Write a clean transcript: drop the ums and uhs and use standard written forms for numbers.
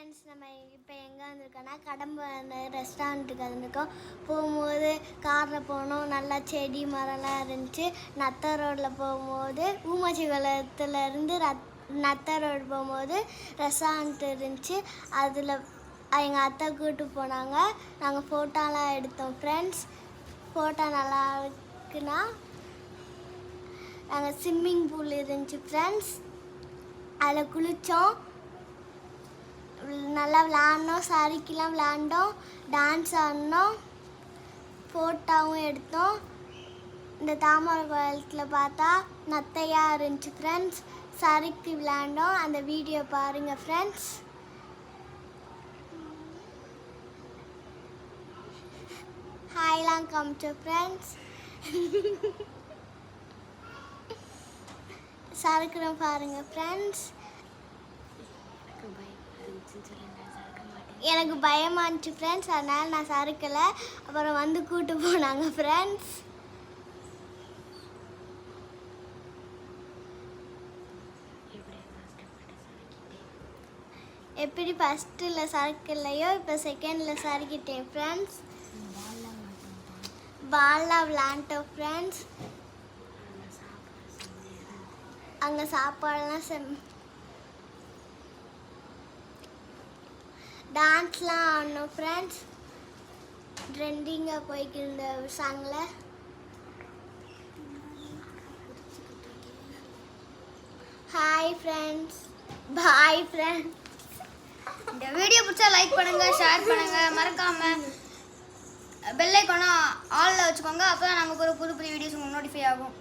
Friends, நம்ம இப்போ எங்கே வந்திருக்கோன்னா கடம்பு அந்த ரெஸ்டாரண்ட்டுக்கு வந்திருக்கோம். போகும்போது காரில் போனோம், நல்லா செடி மரம்லாம் இருந்துச்சு. நத்த ரோட்டில் போகும்போது ஊமாச்சி குளத்துலேருந்து நத்த ரோடு போகும்போது ரெஸ்டாரண்ட் இருந்துச்சு. அதில் எங்கள் அத்தை கூப்பிட்டு போனாங்க. நாங்கள் ஃபோட்டோலாம் எடுத்தோம் ஃப்ரெண்ட்ஸ். ஃபோட்டோ நல்லா இருக்குன்னா நாங்கள் ஸ்விம்மிங் பூல் இருந்துச்சு ஃப்ரெண்ட்ஸ், அதில் குளித்தோம், நல்லா விளாண்டோம், சறுக்கிலாம் விளாண்டோம், டான்ஸ் ஆடினோம், ஃபோட்டோவும் எடுத்தோம். இந்த தாமரை குளத்தில் பார்த்தா நத்தையாக இருந்துச்சு ஃப்ரெண்ட்ஸ், சறுக்கி விளாண்டோம். அந்த வீடியோ பாருங்கள் ஃப்ரெண்ட்ஸ். ஹாய்லாம் காமிச்சோம் ஃப்ரெண்ட்ஸ். சறுக்குறோம் பாருங்கள் ஃப்ரெண்ட்ஸ். எனக்கு பயமாக இருந்துச்சு ஃப்ரெண்ட்ஸ், அதனால் நான் சறுக்கலை. அப்புறம் வந்து கூப்பிட்டு போனாங்க ஃப்ரெண்ட்ஸ். எப்படி ஃபஸ்ட்டில் சறுக்கலையோ இப்போ செகண்டில் சறுக்கிட்டேன் ஃப்ரெண்ட்ஸ். பால்லாம் விளாண்டோம் ஃப்ரெண்ட்ஸ். அங்கே சாப்பாடுலாம் டான்ஸ்லாம் ஆடணும் ஃப்ரெண்ட்ஸ். ட்ரெண்டிங்காக போய்க்கு இந்த சாங்கில். Hi friends, bye friends. இந்த வீடியோ பிடிச்சா லைக் பண்ணுங்க, ஷேர் பண்ணுங்க, மறக்காம பெல் ஐகானை ஆல்ல வச்சுக்கோங்க. அப்போ தான் நமக்கு ஒரு புது புது வீடியோஸ் உங்களுக்கு நோட்டிஃபை ஆகும்.